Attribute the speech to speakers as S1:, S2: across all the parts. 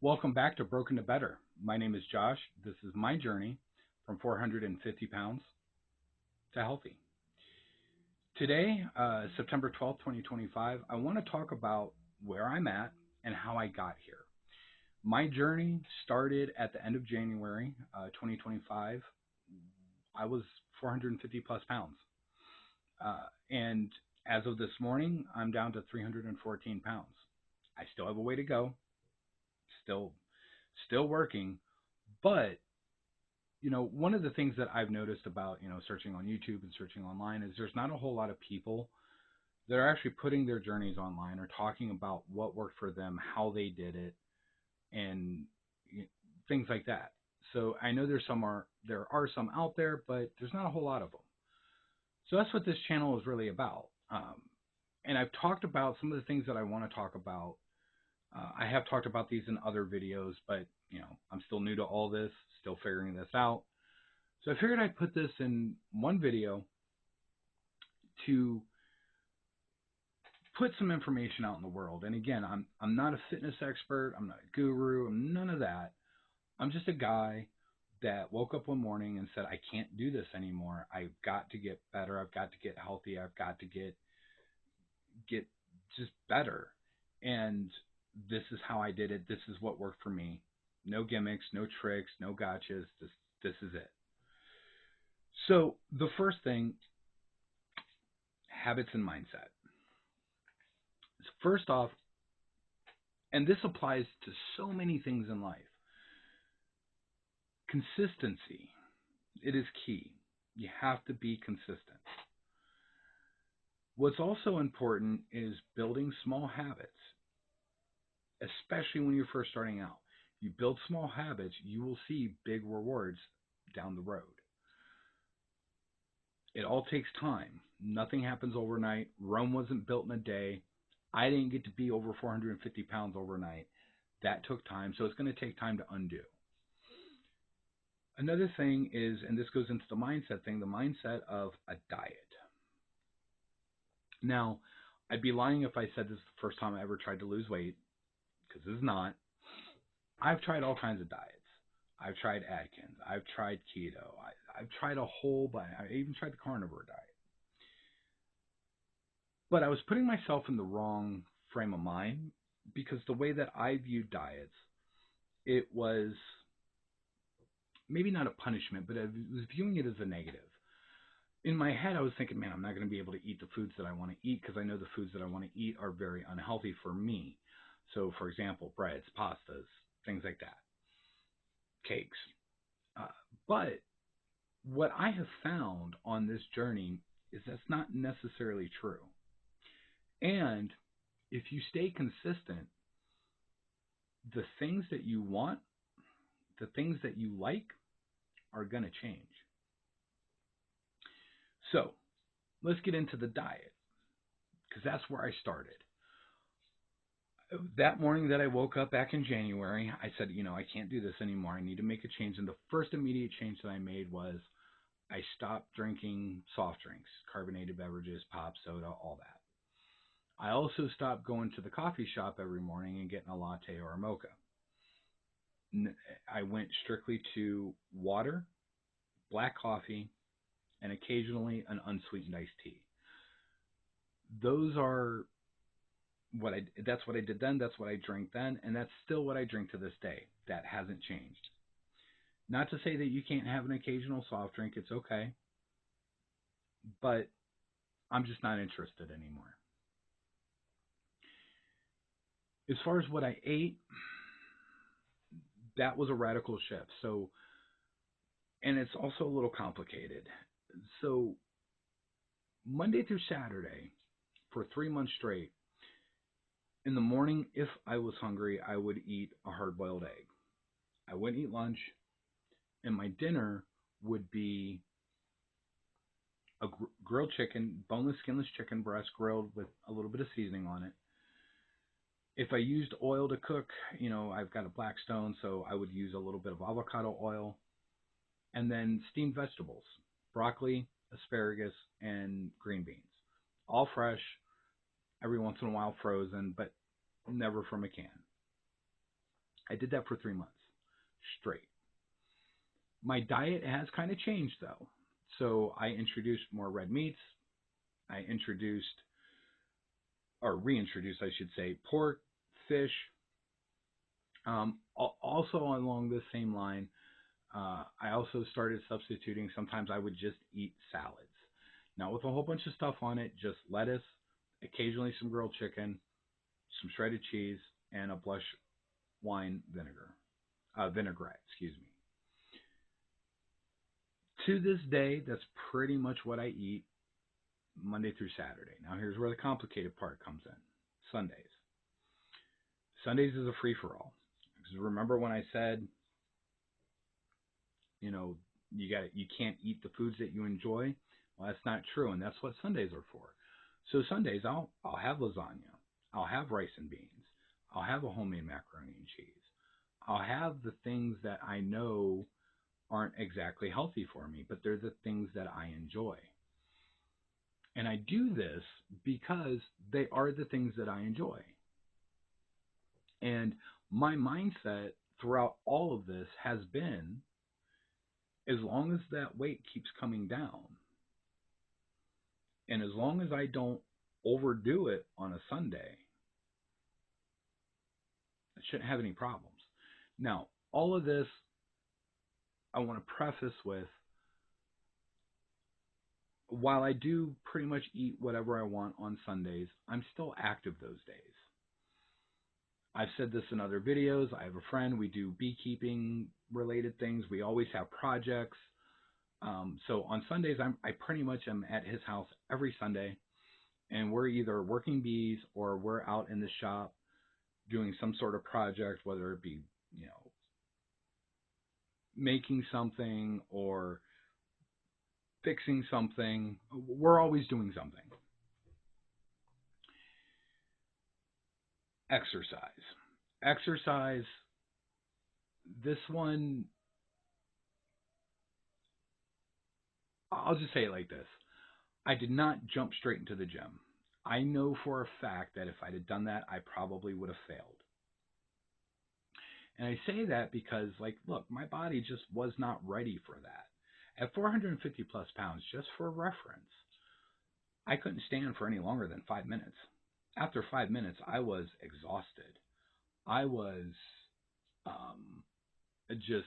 S1: Welcome back to Broken to Better. My name is Josh. This is my journey from 450 pounds to healthy. Today, September 12th, 2025, I want to talk about where I'm at and how I got here. My journey started at the end of January 2025. I was 450 plus pounds. And as of this morning, I'm down to 314 pounds. I still have a way to go, still, still working, but one of the things that I've noticed about, searching on YouTube and searching online is there's not a whole lot of people that are actually putting their journeys online or talking about what worked for them, how they did it, and things like that. So I know there are some out there, but there's not a whole lot of them. So that's what this channel is really about. And I've talked about some of the things that I want to talk about. I have talked about these in other videos, but I'm still new to all this, still figuring this out. So I figured I'd put this in one video to put some information out in the world. And again, I'm not a fitness expert, I'm not a guru, I'm none of that. I'm just a guy that woke up one morning and said, I can't do this anymore. I've got to get better. I've got to get healthy. I've got to get just better. And this is how I did it. This is what worked for me. No gimmicks, no tricks, no gotchas. This is it. So the first thing, habits and mindset. So first off, and this applies to so many things in life, consistency. It is key. You have to be consistent. What's also important is building small habits, especially when you're first starting out. You build small habits, you will see big rewards down the road. It all takes time. Nothing happens overnight. Rome wasn't built in a day. I didn't get to be over 450 pounds overnight. That took time, so it's going to take time to undo. Another thing is, and this goes into the mindset thing, the mindset of a diet. Now, I'd be lying if I said this is the first time I ever tried to lose weight, because this is not. I've tried all kinds of diets. I've tried Atkins. I've tried keto. I've tried a whole bunch. I even tried the carnivore diet. But I was putting myself in the wrong frame of mind because the way that I viewed diets, it was maybe not a punishment, but I was viewing it as a negative. In my head, I was thinking, man, I'm not going to be able to eat the foods that I want to eat because I know the foods that I want to eat are very unhealthy for me. So, for example, breads, pastas, things like that, cakes. But what I have found on this journey is that's not necessarily true. And if you stay consistent, the things that you want, the things that you like are going to change. So let's get into the diet because that's where I started. That morning that I woke up back in January, I said, I can't do this anymore. I need to make a change. And the first immediate change that I made was I stopped drinking soft drinks, carbonated beverages, pop, soda, all that. I also stopped going to the coffee shop every morning and getting a latte or a mocha. I went strictly to water, black coffee, and occasionally an unsweetened iced tea. That's what I did then, that's what I drank then, and that's still what I drink to this day. That hasn't changed. Not to say that you can't have an occasional soft drink, it's okay, but I'm just not interested anymore. As far as what I ate, that was a radical shift. So, and it's also a little complicated. So, Monday through Saturday, for 3 months straight, in the morning, if I was hungry, I would eat a hard-boiled egg. I wouldn't eat lunch, and my dinner would be a grilled chicken, boneless, skinless chicken breast grilled with a little bit of seasoning on it. If I used oil to cook, I've got a Blackstone, so I would use a little bit of avocado oil. And then steamed vegetables, broccoli, asparagus, and green beans. All fresh, every once in a while frozen, but never from a can. I did that for 3 months straight. My diet has kind of changed though. So I introduced more red meats. I introduced, or reintroduced, I should say, pork, fish. Also along this same line, I also started substituting. Sometimes I would just eat salads, not with a whole bunch of stuff on it, just lettuce, occasionally some grilled chicken, some shredded cheese, and a blush wine vinaigrette, excuse me. To this day, that's pretty much what I eat Monday through Saturday. Now, here's where the complicated part comes in. Sundays. Sundays is a free-for-all. Because remember when I said, you know, you can't eat the foods that you enjoy? Well, that's not true, and that's what Sundays are for. So Sundays, I'll have lasagna. I'll have rice and beans. I'll have a homemade macaroni and cheese. I'll have the things that I know aren't exactly healthy for me, but they're the things that I enjoy. And I do this because they are the things that I enjoy. And my mindset throughout all of this has been, as long as that weight keeps coming down, and as long as I don't overdo it on a Sunday, I shouldn't have any problems. Now, all of this I want to preface with, while I do pretty much eat whatever I want on Sundays, I'm still active those days. I've said this in other videos. I have a friend. We do beekeeping related things. We always have projects. So on Sundays, I pretty much am at his house every Sunday, and we're either working bees or we're out in the shop doing some sort of project, whether it be, making something or fixing something. We're always doing something. Exercise. This one, I'll just say it like this. I did not jump straight into the gym. I know for a fact that if I'd have done that, I probably would have failed. And I say that because, look, my body just was not ready for that. At 450 plus pounds, just for reference, I couldn't stand for any longer than 5 minutes. After 5 minutes, I was exhausted. I was just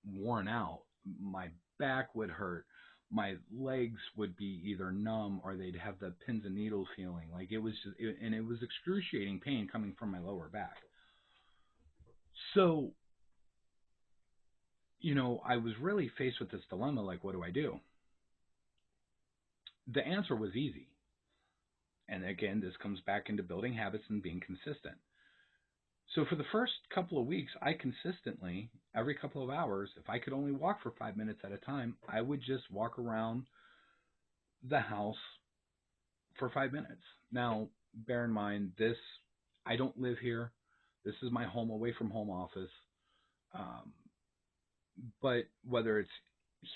S1: worn out. My back would hurt. My legs would be either numb or they'd have the pins and needles feeling. It was excruciating pain coming from my lower back. So, I was really faced with this dilemma, what do I do? The answer was easy. And again, this comes back into building habits and being consistent. So for the first couple of weeks, I consistently, every couple of hours, if I could only walk for 5 minutes at a time, I would just walk around the house for 5 minutes. Now, bear in mind, I don't live here. This is my home away from home office. But whether it's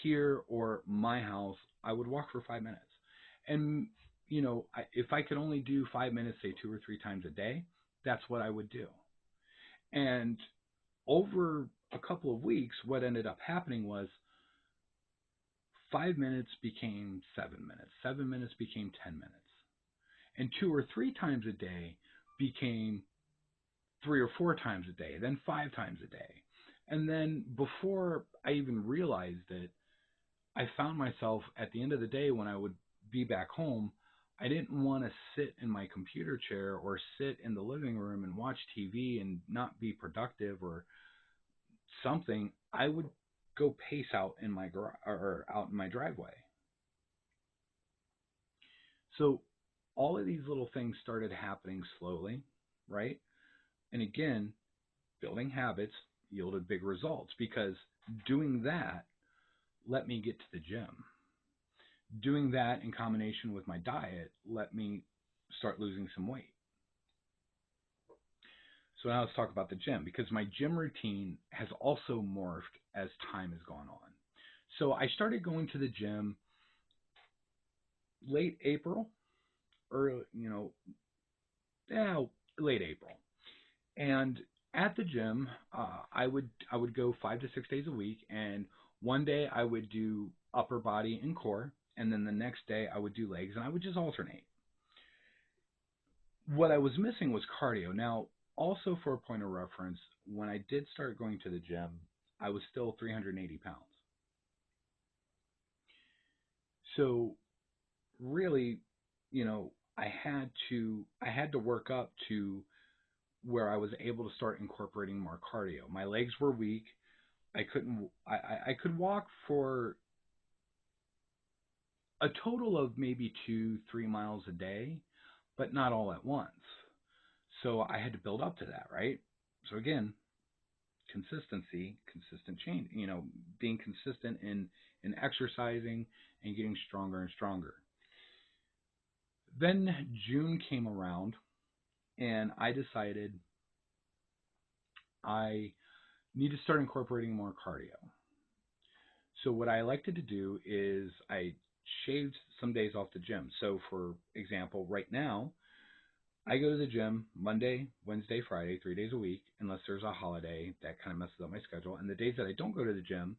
S1: here or my house, I would walk for 5 minutes. And, if I could only do 5 minutes, say 2 or 3 times a day, that's what I would do. And over a couple of weeks, what ended up happening was 5 minutes became 7 minutes. 7 minutes became 10 minutes. And 2 or 3 times a day became 3 or 4 times a day, then 5 times a day. And then before I even realized it, I found myself at the end of the day when I would be back home, I didn't want to sit in my computer chair or sit in the living room and watch TV and not be productive or something. I would go pace out in my out in my driveway. So all of these little things started happening slowly, right? And again, building habits yielded big results because doing that let me get to the gym. Doing that in combination with my diet let me start losing some weight. So now let's talk about the gym, because my gym routine has also morphed as time has gone on. So I started going to the gym late April, late April. And at the gym, I would go 5 to 6 days a week, and one day I would do upper body and core, and then the next day I would do legs, and I would just alternate. What I was missing was cardio. Now, also for a point of reference, when I did start going to the gym, I was still 380 pounds. So really, I had to work up to where I was able to start incorporating more cardio. My legs were weak. I could walk for a total of maybe 2 3 miles a day, but not all at once. So I had to build up to that, right? So again, consistency, consistent change, being consistent in exercising and getting stronger and stronger. Then June came around and I decided I need to start incorporating more cardio. So what I elected to do is I shaved some days off the gym. So for example, right now I go to the gym Monday, Wednesday, Friday, 3 days a week, unless there's a holiday that kind of messes up my schedule. And the days that I don't go to the gym,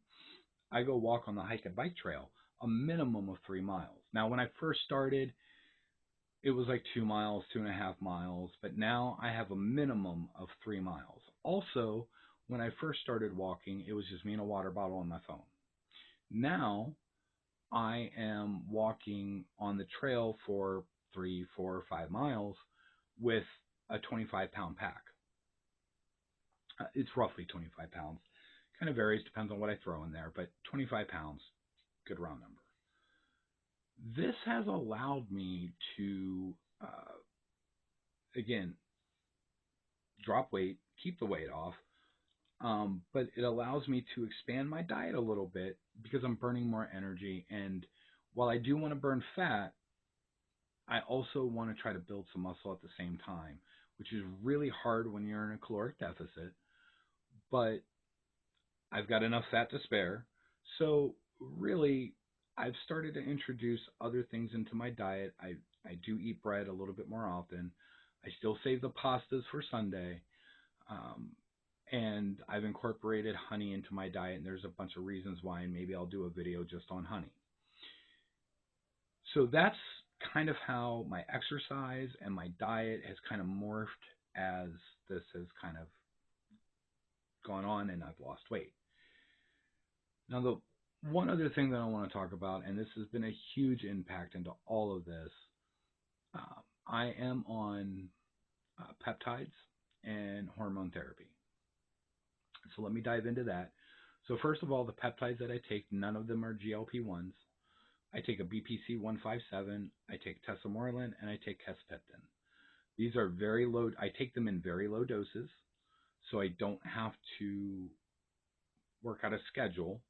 S1: I go walk on the hike and bike trail, a minimum of 3 miles. Now, when I first started, it was like 2 miles, 2.5 miles, but now I have a minimum of 3 miles. Also, when I first started walking, it was just me and a water bottle on my phone. Now I am walking on the trail for 3, 4, 5 miles with a 25-pound pack. It's roughly 25 pounds. Kind of varies, depends on what I throw in there, but 25 pounds, good round number. This has allowed me to, again, drop weight, keep the weight off, but it allows me to expand my diet a little bit because I'm burning more energy. And while I do want to burn fat, I also want to try to build some muscle at the same time, which is really hard when you're in a caloric deficit. But I've got enough fat to spare. So really, I've started to introduce other things into my diet. I do eat bread a little bit more often. I still save the pastas for Sunday. Um, and I've incorporated honey into my diet, and there's a bunch of reasons why, and maybe I'll do a video just on honey. So that's kind of how my exercise and my diet has kind of morphed as this has kind of gone on and I've lost weight. Now, the one other thing that I want to talk about, and this has been a huge impact into all of this, I am on peptides and hormone therapy. So let me dive into that. So first of all, the peptides that I take, none of them are GLP-1s. I take a BPC 157, I take tesamorelin, and I take keseptin. These are very low. I take them in very low doses, so I don't have to work out a schedule.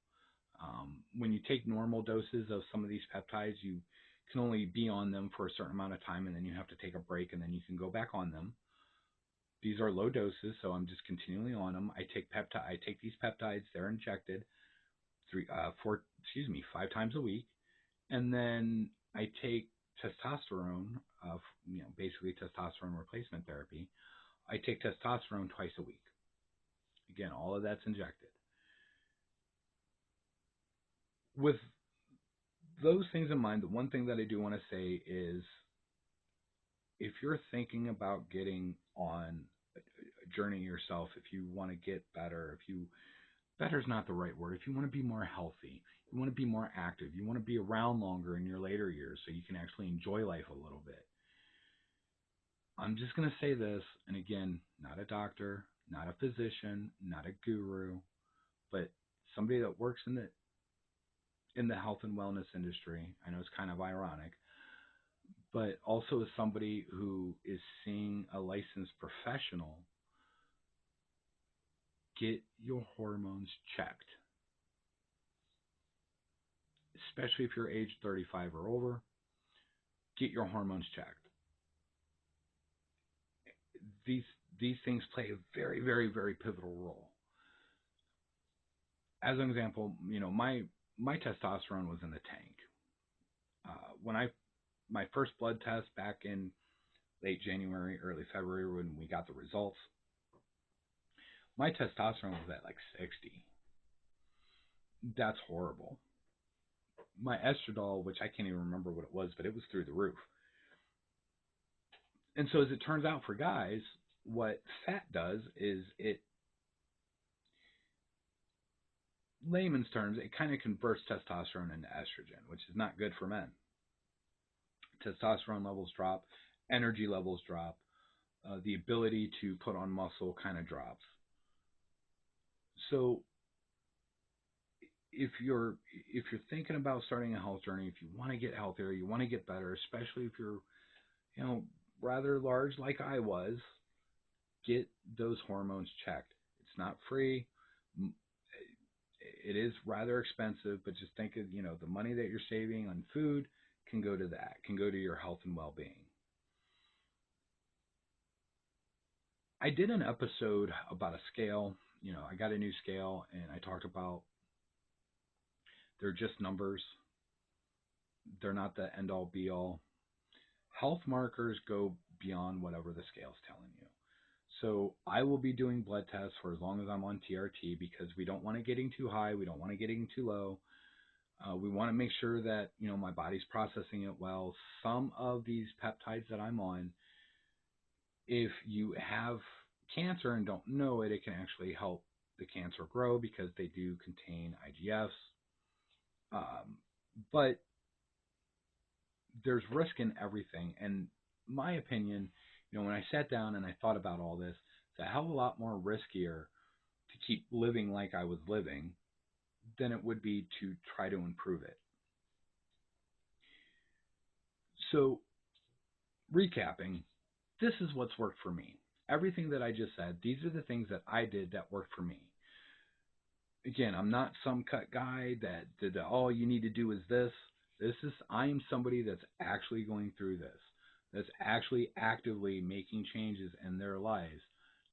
S1: When you take normal doses of some of these peptides, you can only be on them for a certain amount of time, and then you have to take a break, and then you can go back on them. These are low doses, so I'm just continually on them. I take these peptides; they're injected 5 times a week, and then I take testosterone, basically testosterone replacement therapy. I take testosterone twice a week. Again, all of that's injected. With those things in mind, the one thing that I do want to say is if you're thinking about getting on a journey yourself, if you want to get better, better is not the right word, if you want to be more healthy, you want to be more active, you want to be around longer in your later years so you can actually enjoy life a little bit. I'm just going to say this, and again, not a doctor, not a physician, not a guru, but somebody that works in the health and wellness industry. I know it's kind of ironic, but also as somebody who is seeing a licensed professional, get your hormones checked. Especially if you're age 35 or over, get your hormones checked. These things play a very, very, very pivotal role. As an example, my testosterone was in the tank. When my first blood test back in late January, early February, when we got the results, My testosterone was at like 60. That's horrible. My estradiol, which I can't even remember what it was, but it was through the roof. And so, as it turns out for guys, what fat does is it, layman's terms, it kind of converts testosterone into estrogen, which is not good for men. Testosterone levels drop, energy levels drop, the ability to put on muscle kind of drops. So if you're thinking about starting a health journey, if you want to get healthier, you want to get better, especially if you're, you know, rather large like I was, get those hormones checked. It's not free. It is rather expensive, but just think of, the money that you're saving on food can go to that, can go to your health and well-being. I did an episode about a scale. I got a new scale, and I talked about they're just numbers. They're not the end all be all. Health markers go beyond whatever the scale's telling you. So I will be doing blood tests for as long as I'm on TRT, because we don't want it getting too high. We don't want it getting too low. We want to make sure that my body's processing it well. Some of these peptides that I'm on, if you have cancer and don't know it, it can actually help the cancer grow because they do contain IGFs. But there's risk in everything. And my opinion, when I sat down and I thought about all this, it's a hell of a lot more riskier to keep living like I was living than it would be to try to improve it. So, recapping, this is what's worked for me. Everything that I just said, these are the things that I did that worked for me. Again, I'm not some cut guy that did all you need to do is this. I am somebody that's actually going through this, that's actually actively making changes in their lives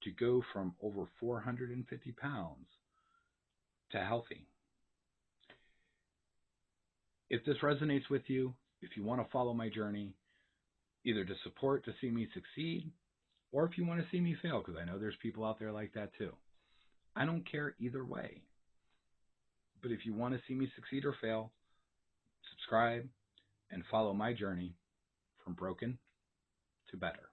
S1: to go from over 450 pounds to healthy. If this resonates with you, if you want to follow my journey, either to support, to see me succeed, or if you want to see me fail, because I know there's people out there like that too. I don't care either way. But if you want to see me succeed or fail, subscribe and follow my journey from broken to better.